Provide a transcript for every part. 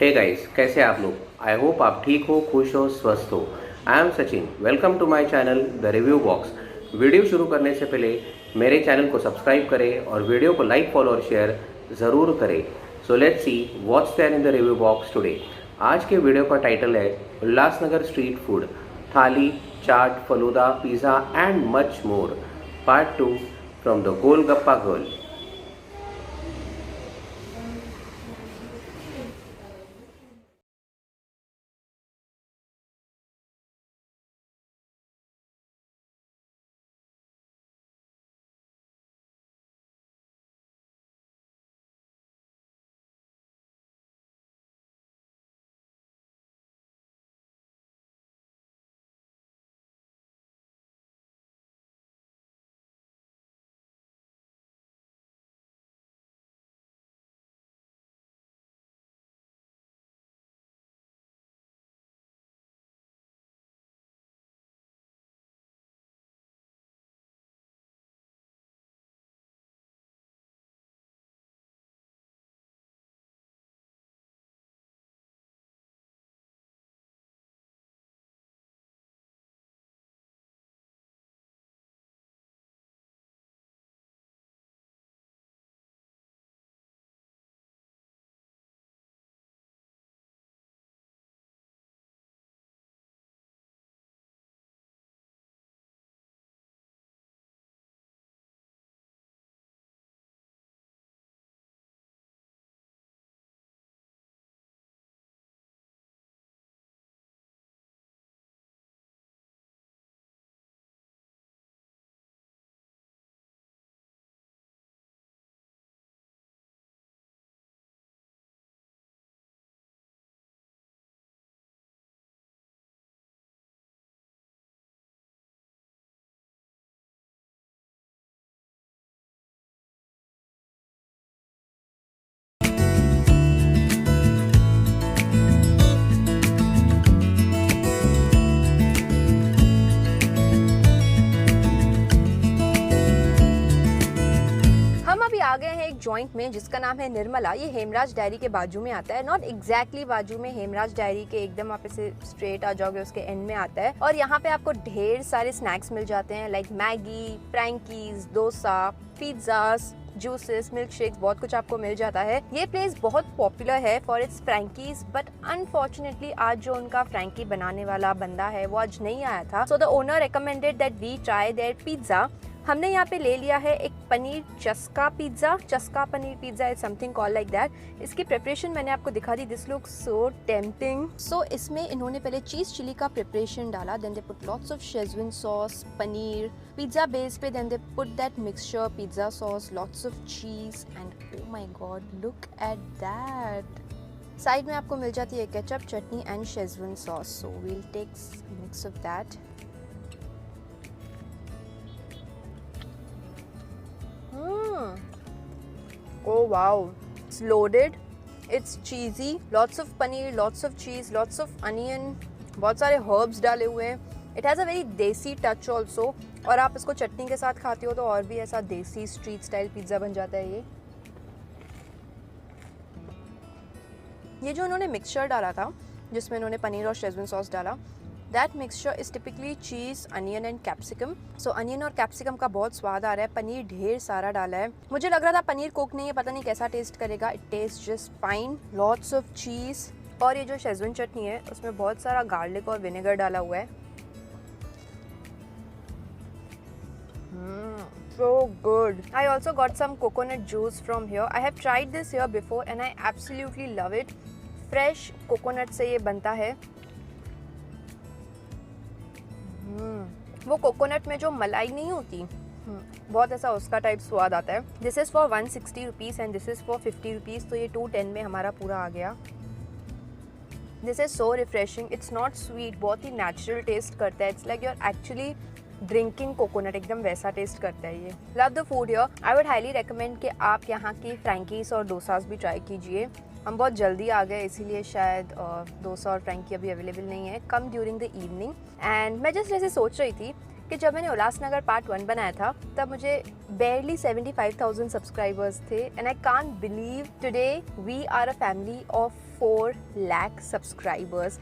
Hey guys, कैसे हैं आप लोग। आई होप आप ठीक हो, खुश हो, स्वस्थ हो। I am Sachin, welcome to my channel the review box. Video शुरू करने से पहले मेरे चैनल को सब्सक्राइब करें और वीडियो को लाइक, फॉलो और शेयर ज़रूर करें। So let's see what's there in the review box today. आज के वीडियो का टाइटल है Ulhasnagar street food, thali, chaat, falooda, pizza and much more, part 2 from the golgappa girl. हम अभी आ गए हैं एक जॉइंट में जिसका नाम है निर्मला। ये हेमराज डायरी के बाजू में आता है, नॉट एग्जैक्टली बाजू में, हेमराज डायरी के एकदम आप इसे स्ट्रेट आ जाओगे उसके एंड में आता है। और यहाँ पे आपको ढेर सारे स्नैक्स मिल जाते हैं, like Maggi, frankies, dosa, pizzas, juices, milk shakes, बहुत कुछ आपको मिल जाता है। ये प्लेस बहुत पॉपुलर है फॉर इट्स फ्रैंकीज, बट अनफॉर्चुनेटली आज जो उनका फ्रैंकी बनाने वाला बंदा है वो आज नहीं आया था। So the owner recommended that we try their pizza. हमने यहाँ पे ले लिया है एक paneer chaska pizza, chaska paneer pizza is something call like that. इसकी प्रिपरेशन मैंने आपको दिखा दी। This look so tempting. So इसमें इन्होंने पहले चीज़ चिली का प्रिपरेशन डाला, then they put lots of schezwan sauce, paneer pizza base पे, then they put that mixture, pizza sauce, lots of cheese and oh my god look at that. Side में आपको मिल जाती है ketchup, chutney and schezwan sauce. So we'll take mix of that. Oh wow, it's loaded, it's cheesy, lots of paneer, lots of cheese, lots of onion, बहुत सारे herbs डाले हुए हैं। It has a very देसी touch also, और आप इसको चटनी के साथ खाते हो तो और भी ऐसा देसी स्ट्रीट स्टाइल पिज़्ज़ा बन जाता है ये जो उन्होंने मिक्सचर डाला था जिसमें उन्होंने पनीर और शेजवान सॉस डाला, that mixture is typically cheese, onion and capsicum. So onion और कैप्सिकम का बहुत स्वाद आ रहा है। पनीर ढेर सारा डाला है। मुझे लग रहा था पनीर कुक नहीं है, पता नहीं कैसा टेस्ट करेगा। It taste just fine. Lots of cheese, और ये जो शेजवान चटनी है उसमें बहुत सारा गार्लिक और विनेगर डाला हुआ है। So good. I also got some coconut juice from here. I have tried this here before and I absolutely love it. Fresh coconut से ये बनता है। वो कोकोनट में जो मलाई नहीं होती, बहुत ऐसा उसका टाइप स्वाद आता है। This is for 160 rupees and this is for 50 rupees, तो ये 210 में हमारा पूरा आ गया। This is so refreshing, it's not sweet, बहुत ही नेचुरल टेस्ट करता है। It's like you are actually drinking coconut, एकदम वैसा टेस्ट करता है ये। Love the food here. I would highly recommend कि आप यहाँ की फ्रैंकीज और डोसास भी ट्राई कीजिए। हम बहुत जल्दी आ गए इसीलिए शायद डोसा और फ्रैंकी अभी अवेलेबल नहीं है। Come during the evening. And मैं जस्ट ऐसे सोच रही थी कि जब मैंने उल्लासनगर पार्ट 1 बनाया था तब मुझे barely 75,000 सब्सक्राइबर्स थे and I can't believe today we are a family of 4 lakh subscribers.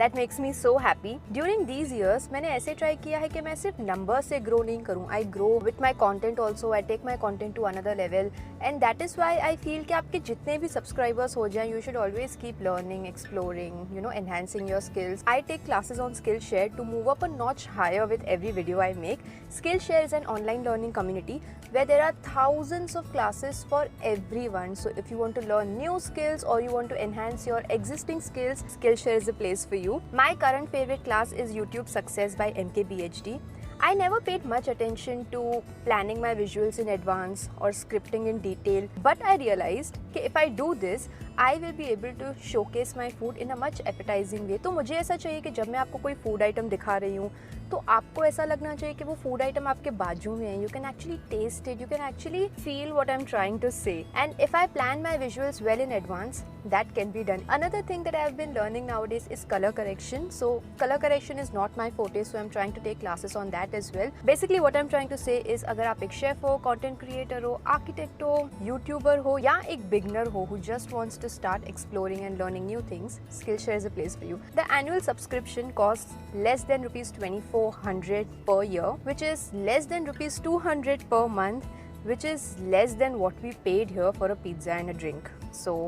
That makes me so happy. During these years, मैंने ऐसे ट्राई किया है कि मैं सिर्फ नंबर से ग्रो नहीं करूँ. I grow with my content also. I take my content to another level. And that is why I feel कि आपके जितने भी subscribers हो जाएं, you should always keep learning, exploring, enhancing your skills. I take classes on Skillshare to move up a notch higher with every video I make. Skillshare is an online learning community where there are thousands of classes for everyone. So if you want to learn new skills or you want to enhance your existing skills, Skillshare is the place for you. My current favorite class is YouTube Success by MKBHD. I never paid much attention to planning my visuals in advance or scripting in detail, but I realized कि if I do this, I will be able to showcase my food in a much appetizing way. तो मुझे ऐसा चाहिए कि जब मैं आपको कोई फूड आइटम दिखा रही हूँ तो आपको ऐसा लगना चाहिए कि वो फूड आइटम आपके बाजू में है. You can actually taste it, you can actually feel what I am trying to say. And if I plan my visuals well in advance, that can be done. Another thing that I have been learning nowadays is color correction. So color correction is not my forte, so I'm trying to take classes on that as well. Basically what I'm trying to say is अगर आप एक chef हो, content creator हो, architect हो, YouTuber हो या एक beginner हो who just wants to start exploring and learning new things, Skillshare is a place for you. The annual subscription costs less than rupees 2400 per year, which is less than rupees 200 per month, which is less than what we paid here for a pizza and a drink. So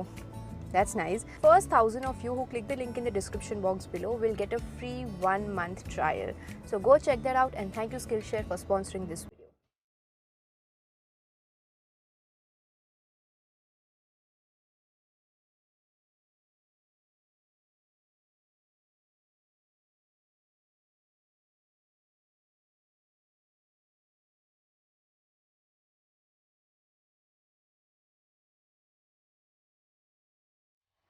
that's nice. First 1,000 of you who click the link in the description box below will get a free 1-month trial. So go check that out, and thank you Skillshare for sponsoring this video.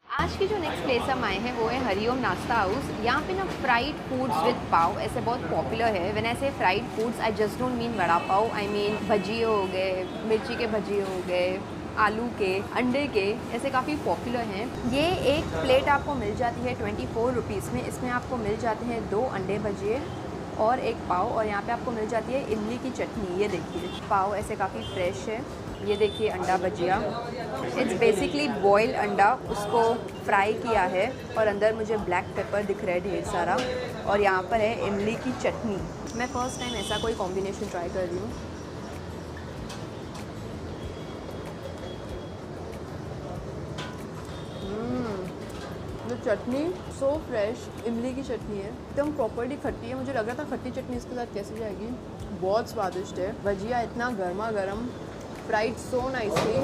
आज की जो next place हम आए हैं वो है हरिओम नाश्ता house. यहाँ पे ना फ्राइड फूड्स विद पाव ऐसे बहुत पॉपुलर है. When I say fried foods I just don't mean vada pav, I mean भजिए हो गए, मिर्ची के भजिए हो गए, आलू के, अंडे के, ऐसे काफ़ी पॉपुलर हैं. ये एक प्लेट आपको मिल जाती है 24 रुपीज़ में. इसमें आपको मिल जाते हैं 2 अंडे भजिए और एक पाव, और यहाँ पे आपको मिल जाती है इमली की चटनी. ये देखिए पाव ऐसे काफ़ी फ्रेश है. ये देखिए अंडा भजिया, इट्स बेसिकली बॉइल्ड अंडा, उसको फ्राई किया है और अंदर मुझे ब्लैक पेपर दिख रहा है ढेर सारा, और यहाँ पर है इमली की चटनी. मैं फ़र्स्ट टाइम ऐसा कोई कॉम्बिनेशन ट्राई कर रही हूँ. जो चटनी सो फ्रेश, इमली की चटनी है, एकदम प्रॉपर्ली खट्टी है. मुझे लग रहा था खट्टी चटनी इसके साथ कैसे जाएगी. बहुत स्वादिष्ट है. भजिया इतना गर्मा गर्म, फ्राइड सो नाइसली,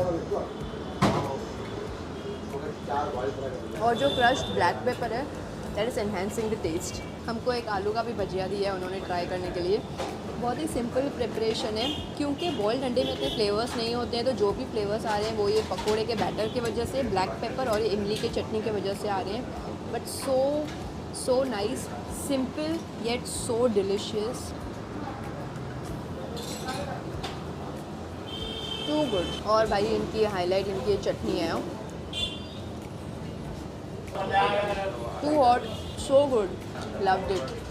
और जो क्रश्ड ब्लैक पेपर है that is enhancing the taste. हमको एक आलू का भी भजिया दिया है उन्होंने ट्राई करने के लिए. बहुत ही सिंपल प्रिपरेशन है क्योंकि बॉइल्ड अंडे में इतने फ्लेवर्स नहीं होते हैं, तो जो भी फ्लेवर्स आ रहे हैं वो ये पकोड़े के बैटर की वजह से, ब्लैक पेपर और इमली के चटनी की वजह से आ रहे हैं. But so nice, simple yet so delicious, too good. और भाई इनकी हाईलाइट इनकी ये चटनी है, too hot, so good, loved it.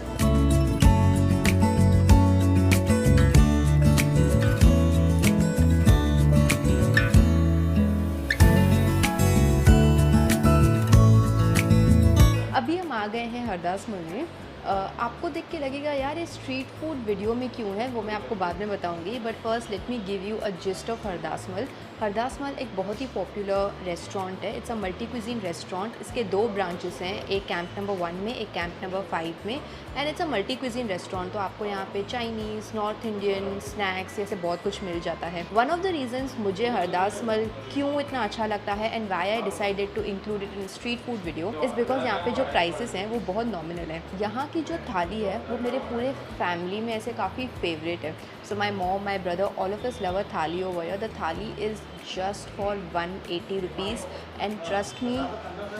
अभी हम आ गए हैं हरदास मॉल में. आपको देख के लगेगा यार ये स्ट्रीट फूड वीडियो में क्यों है, वो मैं आपको बाद में बताऊंगी. But first let me give you a gist of Hardas mall. Hardas mall एक बहुत ही पॉपुलर रेस्टोरेंट है. It's a multi cuisine restaurant. इसके 2 ब्रांचेस हैं, एक कैंप नंबर 1 में, एक कैंप नंबर 5 में. And it's a multi cuisine restaurant. तो आपको यहाँ पे चाइनीज़, नॉर्थ इंडियन, स्नैक्स, ऐसे बहुत कुछ मिल जाता है. वन ऑफ द रीजंस मुझे हरदास मॉल क्यों इतना अच्छा लगता है and why I decided to include it in street food video is because यहाँ पे जो प्राइसेस हैं वो बहुत नॉमिनल है. यहाँ की जो थाली है वो मेरे पूरे फैमिली में ऐसे काफ़ी फेवरेट है. So my mom, my brother, all of us love a thali over here. The thali is just for 180 rupees and trust me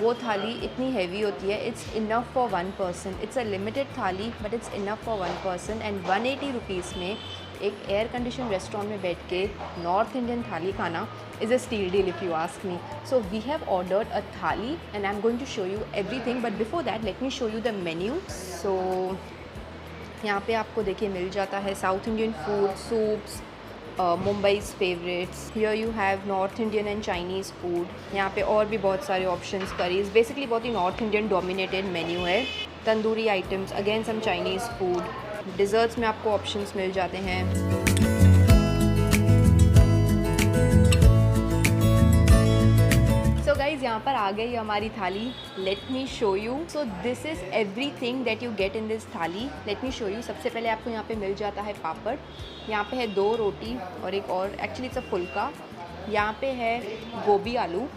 वो थाली इतनी हैवी होती है. It's enough for 1 person. It's a limited thali but it's enough for 1 person. And 180 rupees में एक air condition restaurant में बैठ के north Indian थाली खाना is a steal deal if you ask me. So we have ordered a thali and I'm going to show you everything, but before that let me show you the menu. So यहाँ पे आपको देखिए मिल जाता है south Indian food, soups, मुंबई's favourites. Here you have north Indian and Chinese food. यहाँ पे और भी बहुत सारे ऑप्शंस, करीज, बेसिकली बहुत ही नॉर्थ इंडियन डोमिनेटेड मेन्यू है। Tandoori items, again some Chinese food. Desserts में आपको ऑप्शंस मिल जाते हैं। गाइज यहाँ पर आ गई हमारी thali. Let me show you. So this is everything that you get in this thali. Let me show you. सबसे पहले आपको यहाँ पे मिल जाता है पापड़। यहाँ पे है 2 रोटी और एक और, एक्चुअली इट्स अ फुल्का। यहाँ पे है गोभी आलू।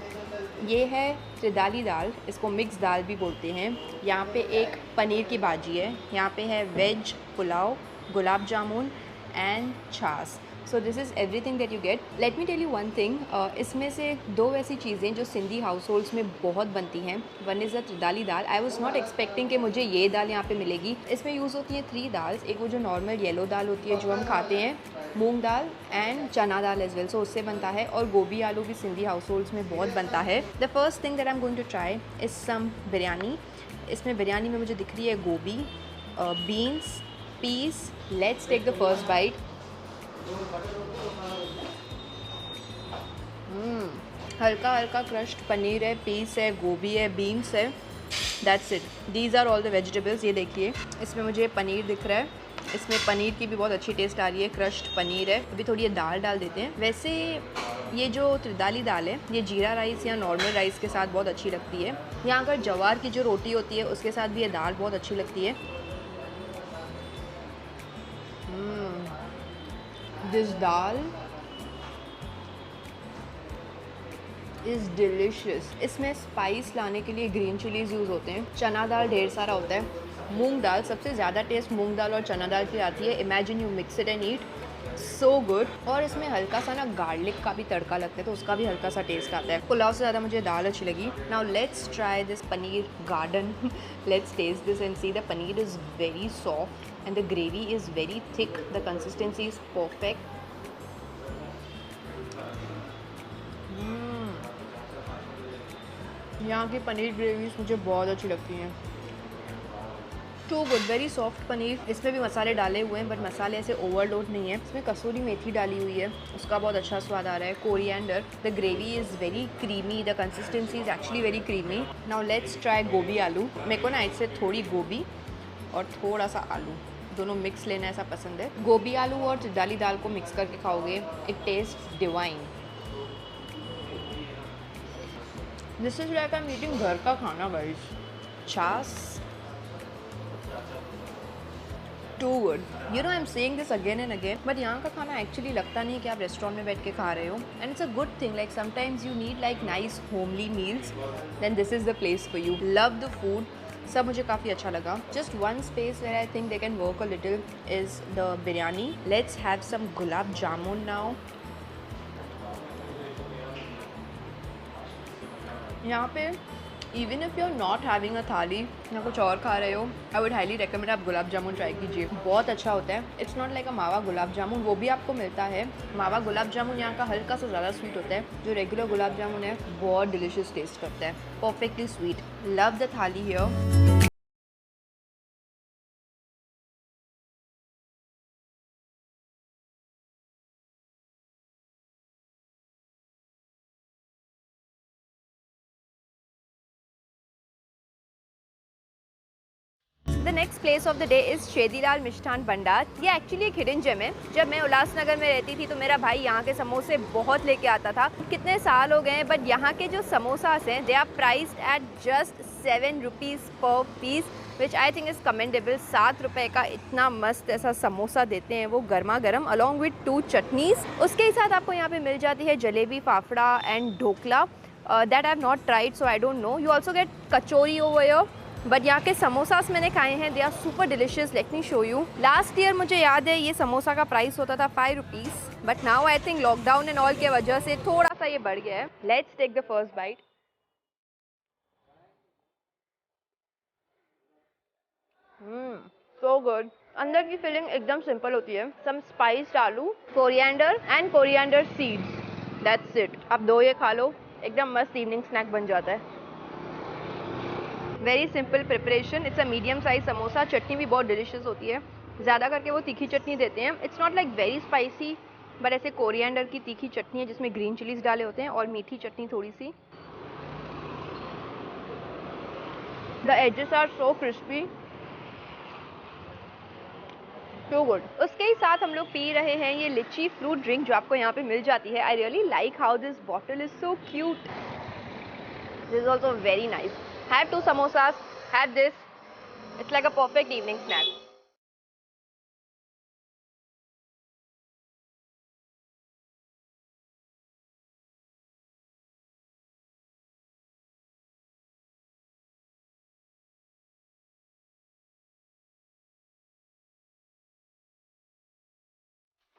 ये है त्रिदाली दाल, इसको मिक्स दाल भी बोलते हैं। यहाँ पे एक पनीर की भाजी है। यहाँ पे है veg pulao, gulab jamun and chaas. So this is everything that you get. Let me tell you one thing, इसमें से 2 ऐसी चीज़ें जो सिंधी हाउस होल्ड्स में बहुत बनती हैं। One is the tridali dal. I was not expecting कि मुझे ये दाल यहाँ पे मिलेगी। इसमें यूज़ होती हैं 3 दाल्स। एक वो जो नॉर्मल येलो दाल होती है जो हम खाते हैं, मूंग दाल एंड चना दाल एज वेल, सो उससे बनता है। और गोभी आलू भी सिंधी हाउस होल्ड्स में बहुत बनता है। The first thing that I am going to try is some biryani. इसमें बिरयानी में मुझे दिख रही है गोभी, beans, peas. Let's take the first bite. हल्का हल्का क्रश्ड पनीर है, पीस है, गोभी है, बीन्स है। That's it. These are all the vegetables. ये देखिए, इसमें मुझे पनीर दिख रहा है। इसमें पनीर की भी बहुत अच्छी टेस्ट आ रही है। क्रश्ड पनीर है। अभी थोड़ी ये दाल डाल देते हैं। वैसे ये जो त्रिदाली दाल है, ये जीरा राइस या नॉर्मल राइस के साथ बहुत अच्छी लगती है। यहाँ अगर जवार की जो रोटी होती है उसके साथ भी ये दाल बहुत अच्छी लगती है। This dal is delicious. इसमें स्पाइस लाने के लिए ग्रीन चिलीज़ यूज़ होते हैं। चना दाल ढेर सारा होता है। मूंग दाल, सबसे ज़्यादा टेस्ट मूंग दाल और चना दाल की आती है। Imagine you mix it and eat, so good. और इसमें हल्का सा ना गार्लिक का भी तड़का लगता है, तो उसका भी हल्का सा टेस्ट आता है। पुलाव से ज़्यादा मुझे दाल अच्छी लगी। Now let's try this paneer garden. Let's taste this and see. The paneer is very soft and the gravy is very thick. The consistency is perfect. यहाँ की पनीर ग्रेवीज मुझे बहुत अच्छी लगती हैं। Too good, very soft paneer. इसमें भी मसाले डाले हुए हैं बट मसाले ऐसे ओवरलोड नहीं है। इसमें कसूरी मेथी डाली हुई है, उसका बहुत अच्छा स्वाद आ रहा है। Coriander. The gravy is very creamy. The consistency is actually very creamy. Now let's try गोभी आलू। मेरे को ना इससे थोड़ी गोभी और थोड़ा सा आलू दोनों मिक्स लेना ऐसा पसंद है। गोभी आलू और त्रिदाली दाल को मिक्स करके खाओगे, it taste divine. This is like I am eating घर का खाना गाइस। छाछ, too good. You know I am saying this again and again, but यहाँ का खाना एक्चुअली लगता नहीं है कि आप रेस्टोरेंट में बैठ के खा रहे हो। And it's a good thing, like sometimes you need like nice homely meals, then this is the place for you. Love the food, सब मुझे काफ़ी अच्छा लगा। Just one space where I think they can work a little is the biryani. Let's have some gulab jamun now. यहाँ पे even if you are not having a thali या कुछ और खा रहे हो, आई वुड हाईली रिकमेंड आप गुलाब जामुन ट्राई कीजिए, बहुत अच्छा होता है। इट्स नॉट लाइक अ मावा गुलाब जामुन, वो भी आपको मिलता है। मावा गुलाब जामुन यहाँ का हल्का सा ज़्यादा स्वीट होता है। जो रेगुलर गुलाब जामुन है बहुत डिलिशियस टेस्ट करता है, perfectly sweet. Love the thali here. The next place of the day is Shedilal Mishthan Bhandar. ये एक्चुअली एक हिडन जेम है। जब मैं उल्लासनगर में रहती थी तो मेरा भाई यहाँ के समोसे बहुत लेके आता था। कितने साल हो गए हैं, बट यहाँ के जो समोसास हैं they are priced at just 7 rupees per piece, which I think is commendable. 7 रुपये का इतना मस्त ऐसा समोसा देते हैं वो गर्मा गर्म, अलॉन्ग विथ 2 चटनीज़। उसके ही साथ आपको यहाँ पे मिल जाती है jalebi, fafda and dhokla. That I have not tried so I don't know. You also get kachori over here, but यहाँ के समोसास मैंने खाए हैं, they are super delicious. Let me show you. Last year मुझे याद है ये समोसा का प्राइस होता था 5 rupees, but now I think lockdown and all के वजह से थोड़ा सा ये बढ़ गया है। Let's take the first bite. So good. अंदर की फिलिंग एकदम सिंपल होती है। Some spiced aloo, coriander and coriander seeds, that's it. आप 2 ये खा लो, एकदम मस्त इवनिंग स्नैक बन जाता है। Very simple preparation. It's a medium size samosa. चटनी भी बहुत डिलिशियस होती है। ज़्यादा करके वो तीखी चटनी देते हैं। It's not like very spicy, but ऐसे कोरिएंडर की तीखी चटनी है जिसमें ग्रीन चिलीज डाले होते हैं और मीठी चटनी थोड़ी सी। The edges are so crispy, so good. उसके ही साथ हम लोग पी रहे हैं ये लिची फ्रूट ड्रिंक जो आपको यहाँ पे मिल जाती है। I really like how this bottle is so cute. This is also very nice. Have 2 samosas, have this, it's like a perfect evening snack.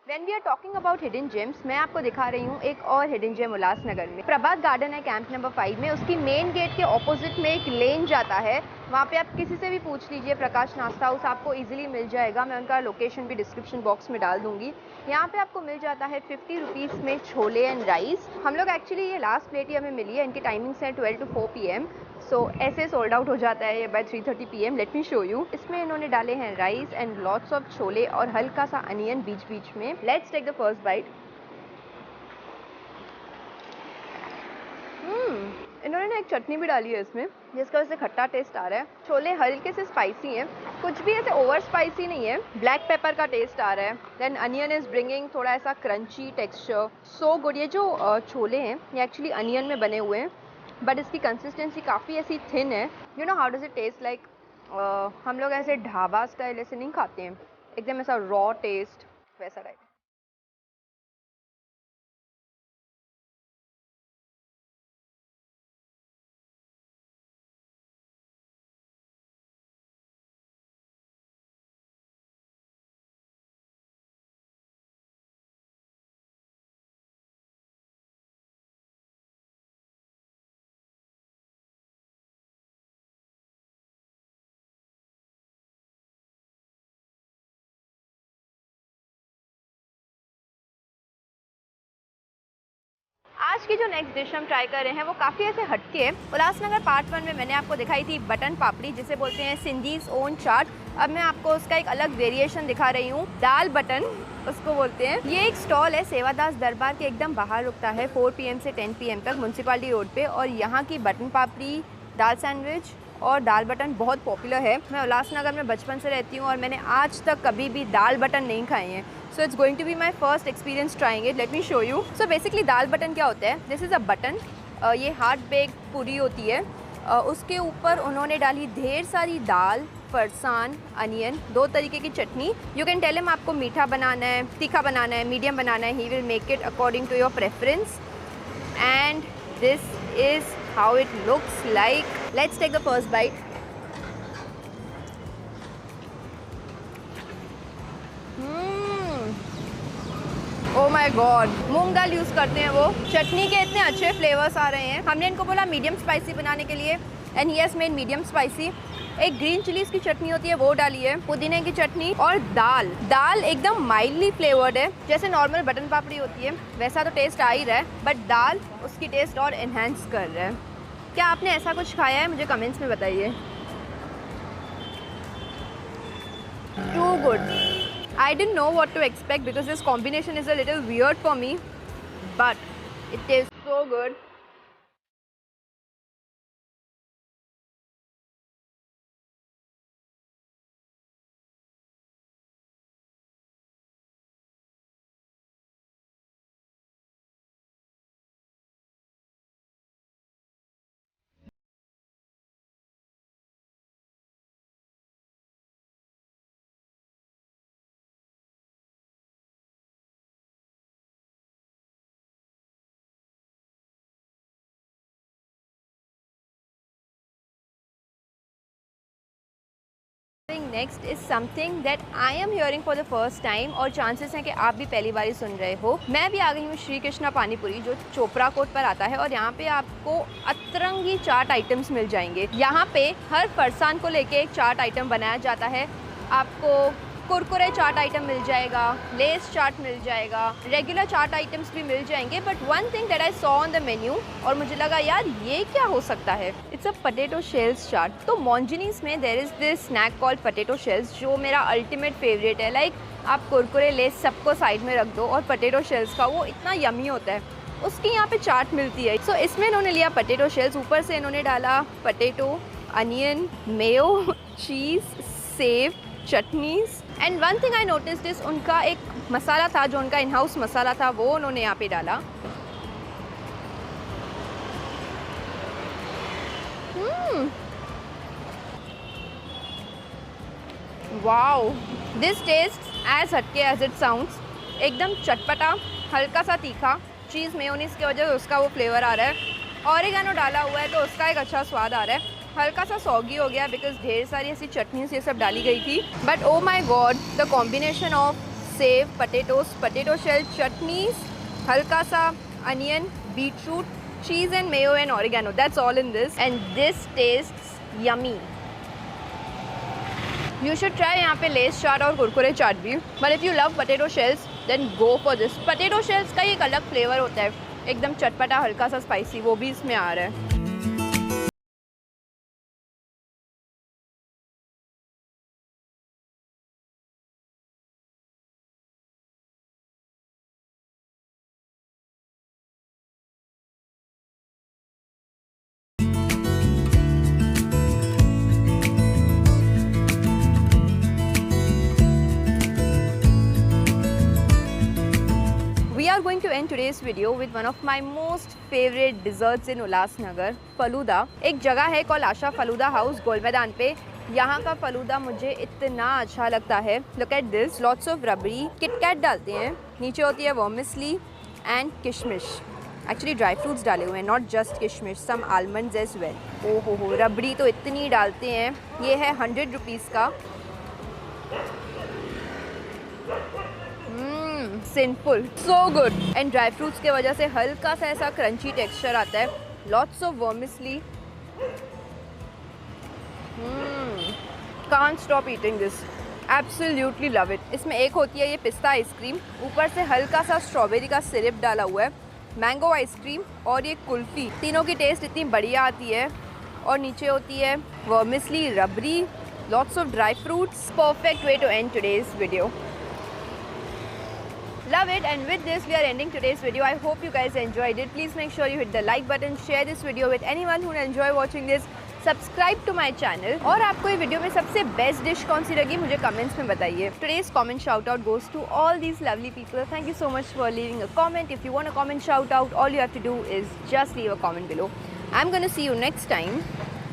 When we are talking about hidden gems, मैं आपको दिखा रही हूँ एक और hidden GeM Ulhasnagar में। प्रभात garden है camp number 5 में, उसकी मेन गेट के ऑपोजिट में एक लेन जाता है। वहाँ पे आप किसी से भी पूछ लीजिए, प्रकाश नाश्ता हाउस आपको इजीली मिल जाएगा। मैं उनका लोकेशन भी डिस्क्रिप्शन बॉक्स में डाल दूंगी। यहाँ पे आपको मिल जाता है 50 रुपीज़ में छोले एंड राइस। हम लोग एक्चुअली ये लास्ट प्लेट ही हमें मिली है। इनकी टाइमिंग्स हैं 12 to 4 PM। सो ऐसे सोल्ड आउट हो जाता है ये by 3:30 PM। Let me show you. इसमें इन्होंने डाले हैं rice and lots of chole और हल्का सा अनियन बीच बीच में। Let's take the first bite. इन्होंने ना एक चटनी भी डाली है इसमें जिसका वजह से खट्टा टेस्ट आ रहा है। छोले हल्के से स्पाइसी हैं, कुछ भी ऐसे ओवर स्पाइसी नहीं है। ब्लैक पेपर का टेस्ट आ रहा है। देन अनियन इज ब्रिंगिंग थोड़ा ऐसा क्रंची टेक्सचर। So good. ये जो छोले हैं ये एक्चुअली अनियन में बने हुए हैं, बट इसकी कंसिस्टेंसी काफ़ी ऐसी थिन है। You know how does it taste like, हम लोग ऐसे ढाबा स्टाइल ऐसे नहीं खाते हैं, एकदम ऐसा रॉ टेस्ट वैसा टाइप। आज की जो नेक्स्ट डिश हम ट्राई कर रहे हैं वो काफ़ी ऐसे हटके है। उल्लासनगर पार्ट 1 में मैंने आपको दिखाई थी बटन पापड़ी, जिसे बोलते हैं सिंधीज ओन चाट। अब मैं आपको उसका एक अलग वेरिएशन दिखा रही हूँ, दाल बटन उसको बोलते हैं। ये एक स्टॉल है सेवादास दरबार के एकदम बाहर रुकता है 4 PM से 10 PM तक म्यूनसिपालिटी रोड पे। और यहाँ की बटन पापड़ी, दाल सैंडविच और दाल बटन बहुत पॉपुलर है। मैं उल्लासनगर में बचपन से रहती हूँ और मैंने आज तक कभी भी दाल बटन नहीं खाए हैं। So it's going to be my first experience trying it. Let me show you. So basically दाल बटन क्या होता है, दिस इज़ अ बटन। ये हार्ड बेक पूरी होती है। उसके ऊपर उन्होंने डाली ढेर सारी दाल, फरसान, अनियन, 2 तरीके की चटनी। यू कैन टेल हिम आपको मीठा बनाना है, तीखा बनाना है, मीडियम बनाना है। He will make it according to your preference and this is how it looks like. Let's take the first bite. Oh my God, moong dal use करते हैं वो। चटनी के इतने अच्छे फ्लेवर्स आ रहे हैं। हमने इनको बोला मीडियम स्पाइसी बनाने के लिए and he has made medium spicy. एक ग्रीन चिलीज़ की चटनी होती है वो डाली है, पुदीने की चटनी, और दाल एकदम माइल्डली फ्लेवर्ड है। जैसे नॉर्मल बटन पापड़ी होती है वैसा तो टेस्ट आ ही रहा है, बट दाल उसकी टेस्ट और इन्हेंस कर रहा है। क्या आपने ऐसा कुछ खाया है? मुझे कमेंट्स में बताइए। Too good. I didn't know what to expect because this combination is a little weird for me, but it tastes so good. Next is something that I am hearing for the first time, और chances हैं कि आप भी पहली बार ही सुन रहे हो। मैं भी आ गई हूँ श्री कृष्णा पानीपुरी जो चोपड़ा कोट पर आता है, और यहाँ पे आपको अतरंगी चाट आइटम्स मिल जाएंगे। यहाँ पे हर फरसान को लेके एक चाट आइटम बनाया जाता है। आपको कुरकुरे चाट आइटम मिल जाएगा, लेस चाट मिल जाएगा, रेगुलर चाट आइटम्स भी मिल जाएंगे। But one thing that I saw on the menu और मुझे लगा यार ये क्या हो सकता है, it's a potato shells chaat. तो मॉन्जिनीस में there is this snack called potato shells जो मेरा अल्टीमेट फेवरेट है। लाइक आप कुरकुरे लेस सबको साइड में रख दो और पोटैटो शेल्स का वो इतना यमी होता है, उसकी यहाँ पे चाट मिलती है। सो इसमें इन्होंने लिया पोटैटो शेल्स, ऊपर से इन्होंने डाला potato, onion, Mayo, cheese, save, chutneys. And one thing I noticed is उनका एक मसाला था जो उनका इन हाउस मसाला था, वो उन्होंने यहाँ पे डाला। वाओ, दिस टेस्ट एज हटके एज इट साउंड्स। एकदम चटपटा, हल्का सा तीखा, चीज़ मेयोनीज की वजह से उसका वो फ्लेवर आ रहा है, ऑरिगेनो डाला हुआ है तो उसका एक अच्छा स्वाद आ रहा है। हल्का सा सॉगी हो गया बिकॉज ढेर सारी ऐसी चटनीज ये सब डाली गई थी। But oh my god, the combination of sev, potatoes, potato shell, chutneys, हल्का सा onion, beetroot, cheese and mayo and oregano, that's all in this and this tastes yummy. You should try यहाँ पे लेस चाट और कुरकुरे चाट भी। But if you love potato shells then go for this. Potato shells का एक अलग flavour होता है, एकदम चटपटा, हल्का सा स्पाइसी, वो भी इसमें आ रहा है। We are going to end today's video with one of my most favorite desserts in Ulhasnagar, falooda. एक जगह है कॉल आशा फलूदा हाउस गोल मैदान पे। यहाँ का फलूदा मुझे इतना अच्छा लगता है। Look at this, lots of rabri, KitKat डालते हैं, नीचे होती है वर्मिसली एंड किशमिश। एक्चुअली ड्राई फ्रूट्स डाले हुए हैं, नॉट जस्ट किशमिश, सम आलमंड्स एज वेल। ओहो हो, रबड़ी तो इतनी डालते हैं। ये है 100 रुपीज़ का। Simple, so good. And dry fruits की वजह से हल्का सा ऐसा क्रंची टेक्सचर आता है। Lots of vermicelli, can't stop eating this, absolutely love it. इसमें एक होती है ये पिस्ता आइसक्रीम, ऊपर से हल्का सा स्ट्रॉबेरी का सिरप डाला हुआ है, मैंगो आइसक्रीम और ये कुल्फ़ी, तीनों की टेस्ट इतनी बढ़िया आती है। और नीचे होती है vermicelli, rabri, lots of dry fruits. Perfect way to end today's video. Love it, and with this we are ending today's video. I hope you guys enjoyed it. Please make sure you hit the like button, share this video with anyone who will enjoy watching this. Subscribe to my channel. और आपको ये video में सबसे best dish कौन सी लगी मुझे comments में बताइए. Today's comment shout out goes to all these lovely people. Thank you so much for leaving a comment. If you want a comment shout out, all you have to do is just leave a comment below. I'm gonna see you next time.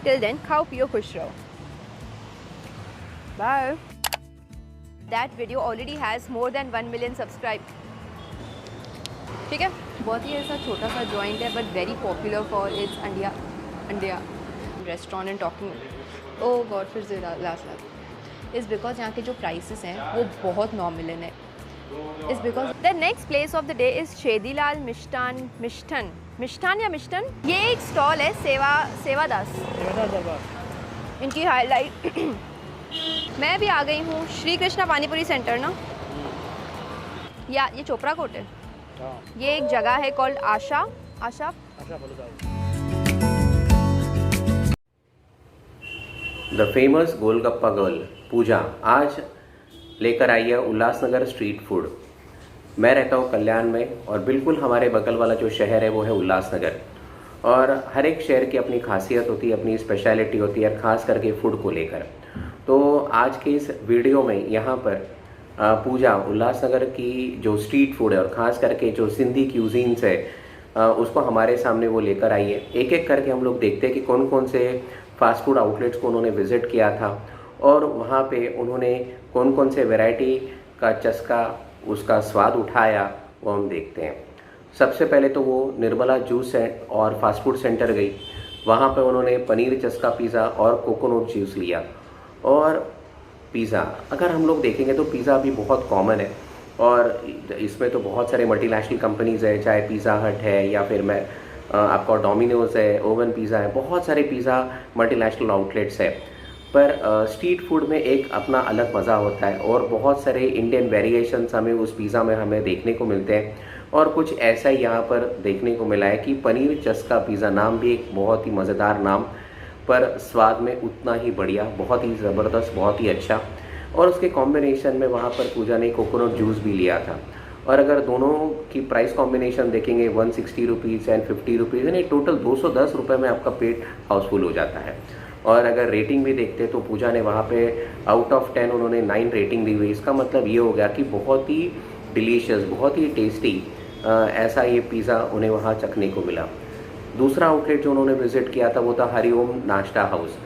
Till then, खाओ पियो खुश रहो. Bye. That video already has more than 1 million subscribe. ठीक है, बहुत ही ऐसा छोटा सा जॉइंट है but very popular for its India restaurant and talking. Oh God, फिर से लास्ट इज़ बिकॉज यहाँ के जो प्राइसेस हैं वो बहुत नॉमिनल है। Is because the next place of the day is Shedilal Mishthan या मिष्टन। ये एक स्टॉल है सेवादास इनकी हाईलाइट। मैं भी आ गई हूँ श्री कृष्णा पानीपुरी सेंटर ना, या ये चोपड़ा कोट है। ये एक जगह है called Asha the famous golgappa girl Pooja आज लेकर आई है उल्लासनगर स्ट्रीट फूड। मैं रहता हूँ कल्याण में और बिल्कुल हमारे बगल वाला जो शहर है वो है उल्लासनगर। और हर एक शहर की अपनी खासियत होती है, अपनी स्पेशलिटी होती है, खास करके फूड को लेकर। तो आज के इस वीडियो में यहाँ पर पूजा उल्लासनगर की जो स्ट्रीट फूड है और ख़ास करके जो सिंधी क्यूजीन्स है उसको हमारे सामने वो लेकर आई है। एक एक करके हम लोग देखते हैं कि कौन कौन से फास्ट फूड आउटलेट्स को उन्होंने विज़िट किया था और वहाँ पे उन्होंने कौन कौन से वैरायटी का चस्का, उसका स्वाद उठाया, वो हम देखते हैं। सबसे पहले तो वो निर्मला जूस और फास्ट फूड सेंटर गई। वहाँ पे उन्होंने पनीर चस्का पिज़्ज़ा और कोकोनट जूस लिया। और पिज़्ज़ा अगर हम लोग देखेंगे तो पिज़्ज़ा भी बहुत कॉमन है और इसमें तो बहुत सारे मल्टीनेशनल कंपनीज़ है, चाहे पिज़्ज़ा हट है या फिर आपका डोमिनोज़ है, ओवन पिज़्ज़ा है, बहुत सारे पिज़्ज़ा मल्टीनेशनल आउटलेट्स है। पर स्ट्रीट फूड में एक अपना अलग मज़ा होता है और बहुत सारे इंडियन वेरिएशंस हमें उस पिज़्ज़ा में हमें देखने को मिलते हैं। और कुछ ऐसा ही यहाँ पर देखने को मिला है कि पनीर चस्का पिज़्ज़ा, नाम भी एक बहुत ही मज़ेदार नाम, पर स्वाद में उतना ही बढ़िया, बहुत ही ज़बरदस्त, बहुत ही अच्छा। और उसके कॉम्बिनेशन में वहाँ पर पूजा ने कोकोनट जूस भी लिया था। और अगर दोनों की प्राइस कॉम्बिनेशन देखेंगे 160 रुपीज़ एंड 50 रुपीज़, यानी टोटल 210 रुपये में आपका पेट हाउसफुल हो जाता है। और अगर रेटिंग भी देखते तो पूजा ने वहाँ पे आउट ऑफ 10 उन्होंने 9 रेटिंग दी हुई। इसका मतलब ये हो गया कि बहुत ही डिलीशियस, बहुत ही टेस्टी ऐसा ये पिज़्ज़ा उन्हें वहाँ चखने को मिला। दूसरा आउटलेट जो उन्होंने विज़िट किया था वो था हरिओम नाश्ता हाउस,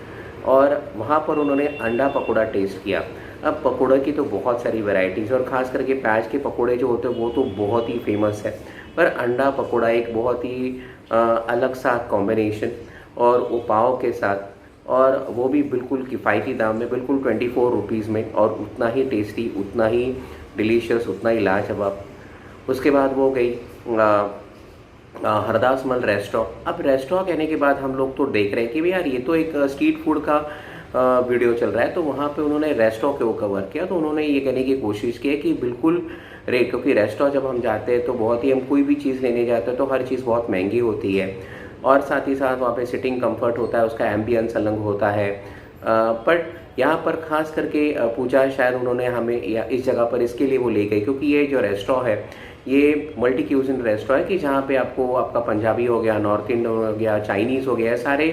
और वहाँ पर उन्होंने अंडा पकोड़ा टेस्ट किया। अब पकोड़े की तो बहुत सारी वैरायटीज़, और ख़ास करके प्याज के पकोड़े जो होते हैं वो तो बहुत ही फेमस है, पर अंडा पकोड़ा एक बहुत ही अलग सा कॉम्बिनेशन, और वो पाव के साथ, और वो भी बिल्कुल किफ़ायती दाम में, बिल्कुल 24 रुपीज़ में, और उतना ही टेस्टी, उतना ही डिलीशियस, उतना ही लाजवाब। उसके बाद वो गई हरदासमल रेस्टोरेंट। अब रेस्टोरेंट कहने के बाद हम लोग तो देख रहे हैं कि भाई यार ये तो एक स्ट्रीट फूड का वीडियो चल रहा है, तो वहाँ पे उन्होंने रेस्टोरेंट को कवर किया। तो उन्होंने ये कहने की कोशिश की है कि बिल्कुल रेट, क्योंकि रेस्टोरेंट जब हम जाते हैं तो बहुत ही, हम कोई भी चीज़ लेने जाते हैं तो हर चीज़ बहुत महंगी होती है, और साथ ही साथ वहाँ पे सिटिंग कंफर्ट होता है, उसका एम्बियंस अलग होता है। बट यहाँ पर ख़ास करके पूजा शायद उन्होंने हमें या इस जगह पर इसके लिए वो ले गई, क्योंकि ये जो रेस्टोरेंट है ये मल्टी क्यूजिन रेस्टोरेंट है, कि जहाँ पे आपको आपका पंजाबी हो गया, नॉर्थ इंडियन हो गया, चाइनीज़ हो गया, सारे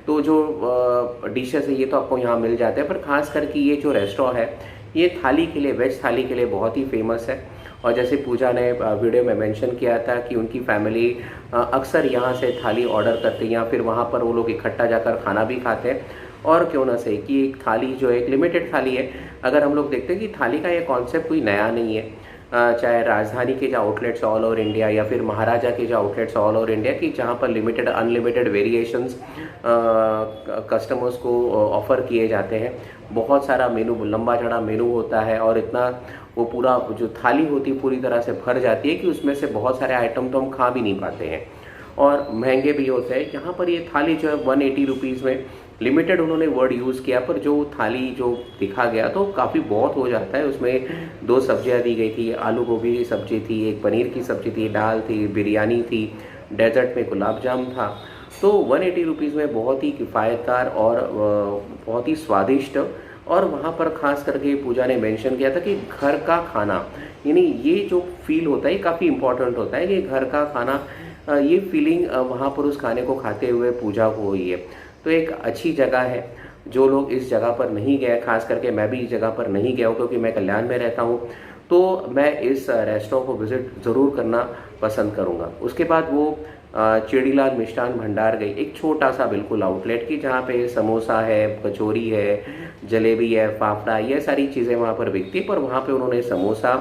तो जो डिशेस है ये तो आपको यहाँ मिल जाते हैं। पर ख़ास करके ये जो रेस्टोरेंट है ये थाली के लिए, वेज थाली के लिए बहुत ही फेमस है। और जैसे पूजा ने वीडियो में मेंशन किया था कि उनकी फैमिली अक्सर यहाँ से थाली ऑर्डर करते हैं, या फिर वहाँ पर वो लोग इकट्ठा जाकर खाना भी खाते हैं। और क्यों ना सही कि एक थाली जो है एक लिमिटेड थाली है। अगर हम लोग देखते हैं कि थाली का ये कॉन्सेप्ट कोई नया नहीं है, चाहे राजधानी के जो आउटलेट्स ऑल ओवर इंडिया, या फिर महाराजा के जो आउटलेट्स ऑल ओवर इंडिया, कि जहाँ पर लिमिटेड अनलिमिटेड वेरिएशंस कस्टमर्स को ऑफ़र किए जाते हैं। बहुत सारा मेनू, लंबा चौड़ा मेनू होता है, और इतना वो पूरा जो थाली होती है पूरी तरह से भर जाती है कि उसमें से बहुत सारे आइटम तो हम खा भी नहीं पाते हैं, और महंगे भी होते हैं। यहाँ पर ये थाली जो है 180 रुपीज़ में, लिमिटेड उन्होंने वर्ड यूज़ किया, पर जो थाली जो दिखा गया तो काफ़ी बहुत हो जाता है। उसमें 2 सब्जियाँ दी गई थी, आलू गोभी की सब्ज़ी थी, एक पनीर की सब्ज़ी थी, दाल थी, बिरयानी थी, डेजर्ट में गुलाब जामुन था। तो 180 रुपीज़ में बहुत ही किफ़ायतदार और बहुत ही स्वादिष्ट। और वहाँ पर ख़ास करके पूजा ने मेंशन किया था कि घर का खाना, यानी ये जो फील होता है काफ़ी इम्पोर्टेंट होता है, कि घर का खाना, ये फीलिंग वहाँ पर उस खाने को खाते हुए पूजा को हुई है। तो एक अच्छी जगह है। जो लोग इस जगह पर नहीं गए, ख़ास करके मैं भी इस जगह पर नहीं गया हूँ क्योंकि मैं कल्याण में रहता हूँ, तो मैं इस रेस्टोरेंट को विज़िट ज़रूर करना पसंद करूँगा। उसके बाद वो चेड़ीलाल मिष्ठान भंडार गई, एक छोटा सा बिल्कुल आउटलेट, की जहाँ पे समोसा है, कचौरी है, जलेबी है, फाफड़ा, ये सारी चीज़ें वहाँ पर बिकती। पर वहाँ पे उन्होंने समोसा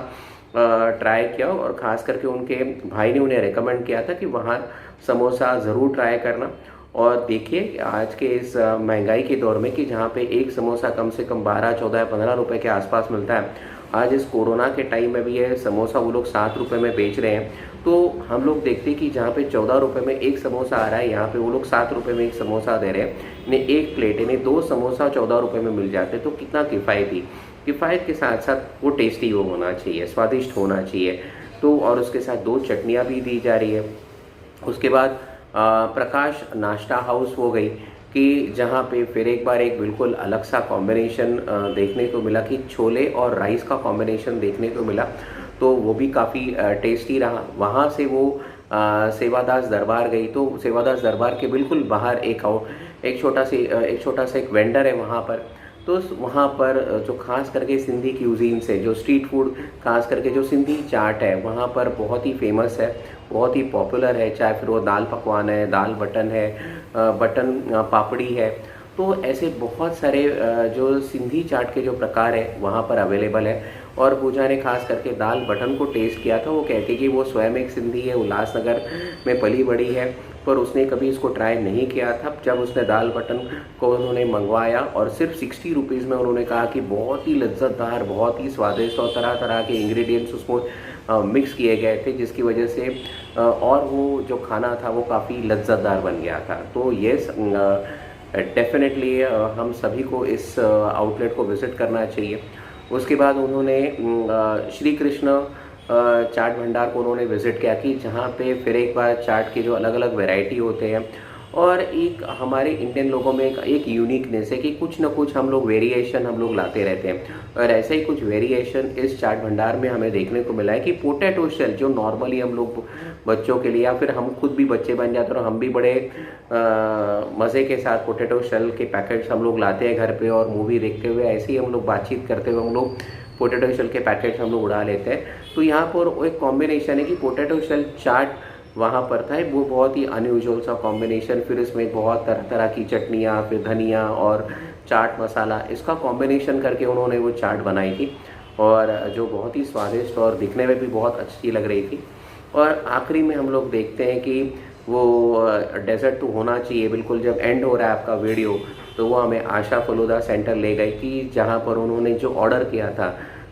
ट्राई किया, और ख़ास करके उनके भाई ने उन्हें रेकमेंड किया था कि वहाँ समोसा ज़रूर ट्राई करना। और देखिए आज के इस महंगाई के दौर में, कि जहाँ पे एक समोसा कम से कम 12, 14, 15 रुपए के आसपास मिलता है, आज इस कोरोना के टाइम में भी ये समोसा वो लोग 7 रुपये में बेच रहे हैं। तो हम लोग देखते हैं कि जहाँ पे 14 रुपये में एक समोसा आ रहा है, यहाँ पे वो लोग 7 रुपये में एक समोसा दे रहे हैं। इन्हें एक प्लेट, यानी 2 समोसा 14 रुपये में मिल जाते हैं। तो कितना किफ़ायती, किफ़ायत के साथ साथ वो टेस्टी वो होना चाहिए, स्वादिष्ट होना चाहिए। तो और उसके साथ 2 चटनियाँ भी दी जा रही है। उसके बाद प्रकाश नाश्ता हाउस हो गई, कि जहाँ पे फिर एक बार एक बिल्कुल अलग सा कॉम्बिनेशन देखने को मिला, कि छोले और राइस का कॉम्बिनेशन देखने को मिला। तो वो भी काफ़ी टेस्टी रहा। वहाँ से वो सेवादास दरबार गई, तो सेवादास दरबार के बिल्कुल बाहर एक छोटा सा एक वेंडर है वहाँ पर। तो वहाँ पर जो ख़ास करके सिंधी क्यूजीन से जो स्ट्रीट फूड, ख़ास करके जो सिंधी चाट है वहाँ पर बहुत ही फेमस है, बहुत ही पॉपुलर है। चाहे फिर वो दाल पकवान है, दाल बटन है, बटन पापड़ी है, तो ऐसे बहुत सारे जो सिंधी चाट के जो प्रकार है वहाँ पर अवेलेबल है। और पूजा ने खास करके दाल बटन को टेस्ट किया था। वो कहती कि वो स्वयं एक सिंधी है, उल्लासनगर में पली बड़ी है, पर उसने कभी इसको ट्राई नहीं किया था। जब उसने दाल बटन को उन्होंने मंगवाया, और सिर्फ 60 रुपीज़ में उन्होंने कहा कि बहुत ही लज्जतदार, बहुत ही स्वादिष्ट, और तरह तरह के इंग्रेडिएंट्स उसमें मिक्स किए गए थे, जिसकी वजह से और वो जो खाना था वो काफ़ी लज्जतदार बन गया था। तो ये डेफिनेटली हम सभी को इस आउटलेट को विज़िट करना चाहिए। उसके बाद उन्होंने श्री कृष्ण चाट भंडार को उन्होंने विज़िट किया कि जहाँ पे फिर एक बार चाट के जो अलग अलग वैरायटी होते हैं, और एक हमारे इंडियन लोगों में एक यूनिकनेस है कि कुछ ना कुछ हम लोग वेरिएशन हम लोग लाते रहते हैं, और ऐसे ही कुछ वेरिएशन इस चाट भंडार में हमें देखने को मिला है कि पोटैटो शेल जो नॉर्मली हम लोग बच्चों के लिए, या फिर हम खुद भी बच्चे बन जाते हैं और हम भी बड़े मज़े के साथ पोटैटो शेल के पैकेट्स हम लोग लाते हैं घर पे, और मूवी देखते हुए ऐसे ही हम लोग बातचीत करते हुए हम लोग पोटैटो शेल के पैकेट्स हम लोग उड़ा लेते हैं। तो यहाँ पर एक कॉम्बिनेशन है कि पोटैटो शेल चाट वहाँ पर था, वो बहुत ही अनयूजुअल सा कॉम्बिनेशन। फिर इसमें बहुत तरह तरह की चटनियाँ, फिर धनिया और चाट मसाला, इसका कॉम्बिनेशन करके उन्होंने वो चाट बनाई थी, और जो बहुत ही स्वादिष्ट और दिखने में भी बहुत अच्छी लग रही थी। और आखिरी में हम लोग देखते हैं कि वो डेजर्ट तो होना चाहिए बिल्कुल, जब एंड हो रहा है आपका वीडियो, तो वो हमें आशा फलूदा सेंटर ले गई कि जहाँ पर उन्होंने जो ऑर्डर किया था,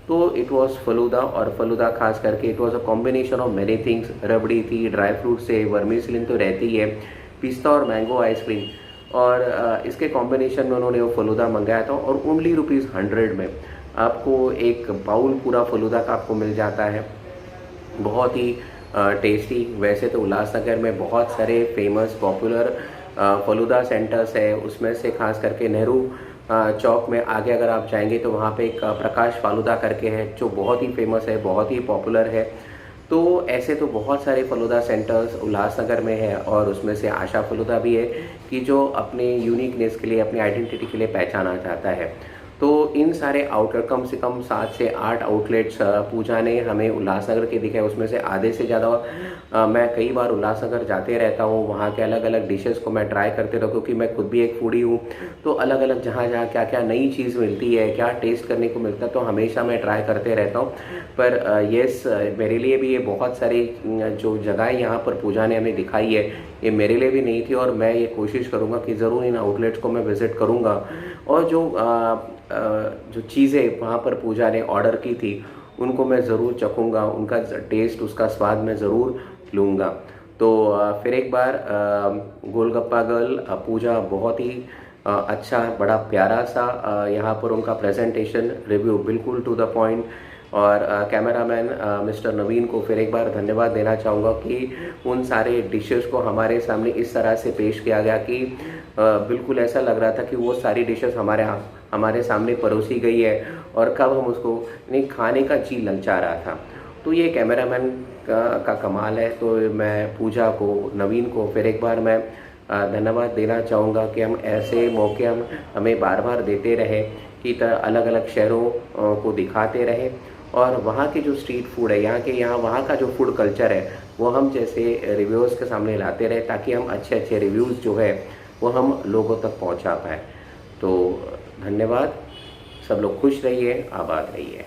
तो इट वाज फलूदा, और फलूदा खास करके it was a combination of many things. रबड़ी थी, ड्राई फ्रूट से, वर्मिसेलिन तो रहती है, पिस्ता और मैंगो आइसक्रीम, और इसके कॉम्बिनेशन में उन्होंने वो फलूदा मंगाया था। और ओनली ₹100 में आपको एक बाउल पूरा फलूदा का आपको मिल जाता है, बहुत ही टेस्टी। वैसे तो उल्लासनगर में बहुत सारे फेमस पॉपुलर फलूदा सेंटर्स है, उसमें से खास करके नेहरू चौक में आगे अगर आप जाएंगे तो वहाँ पे एक प्रकाश फालूदा करके है, जो बहुत ही फेमस है, बहुत ही पॉपुलर है। तो ऐसे तो बहुत सारे फलूदा सेंटर्स उल्लासनगर में है, और उसमें से आशा फलूदा भी है कि जो अपने यूनिकनेस के लिए, अपनी आइडेंटिटी के लिए पहचाना जाता है। तो इन सारे आउटलेट, कम से कम 7 से 8 आउटलेट्स पूजा ने हमें उल्लासनगर के दिखे, उसमें से आधे से ज़्यादा मैं कई बार उल्लासनगर जाते रहता हूँ, वहाँ के अलग अलग डिशेज़ को मैं ट्राई करते रहता हूँ, क्योंकि मैं खुद भी एक फूडी हूँ। तो अलग अलग जहाँ जहाँ क्या क्या नई चीज़ मिलती है, क्या टेस्ट करने को मिलता है, तो हमेशा मैं ट्राई करते रहता हूँ। पर येस, मेरे लिए भी ये बहुत सारी जो जगहें यहाँ पर पूजा ने हमें दिखाई है, ये मेरे लिए भी नहीं थी, और मैं ये कोशिश करूँगा कि ज़रूर इन आउटलेट्स को मैं विज़िट करूँगा, और जो चीज़ें वहाँ पर पूजा ने ऑर्डर की थी उनको मैं ज़रूर चखूँगा, उनका टेस्ट, उसका स्वाद मैं ज़रूर लूँगा। तो फिर एक बार गोलगप्पा गर्ल पूजा बहुत ही अच्छा, बड़ा प्यारा सा यहाँ पर उनका प्रेजेंटेशन, रिव्यू बिल्कुल टू द पॉइंट, और कैमरामैन मिस्टर नवीन को फिर एक बार धन्यवाद देना चाहूँगा कि उन सारे डिशेस को हमारे सामने इस तरह से पेश किया गया कि बिल्कुल ऐसा लग रहा था कि वो सारी डिशेस हमारे सामने परोसी गई है, और कब हम उसको नहीं खाने का जी ललचा रहा था। तो ये कैमरामैन का कमाल है। तो मैं पूजा को, नवीन को फिर एक बार मैं धन्यवाद देना चाहूँगा कि हम ऐसे मौके हमें बार बार देते रहे, कि अलग अलग शहरों को दिखाते रहे, और वहाँ के जो स्ट्रीट फूड है, वहाँ का जो फूड कल्चर है, वो हम जैसे रिव्यूअर्स के सामने लाते रहे, ताकि हम अच्छे अच्छे रिव्यूज़ जो है वो हम लोगों तक पहुँचा पाएँ। तो धन्यवाद, सब लोग खुश रहिए, आबाद रहिए।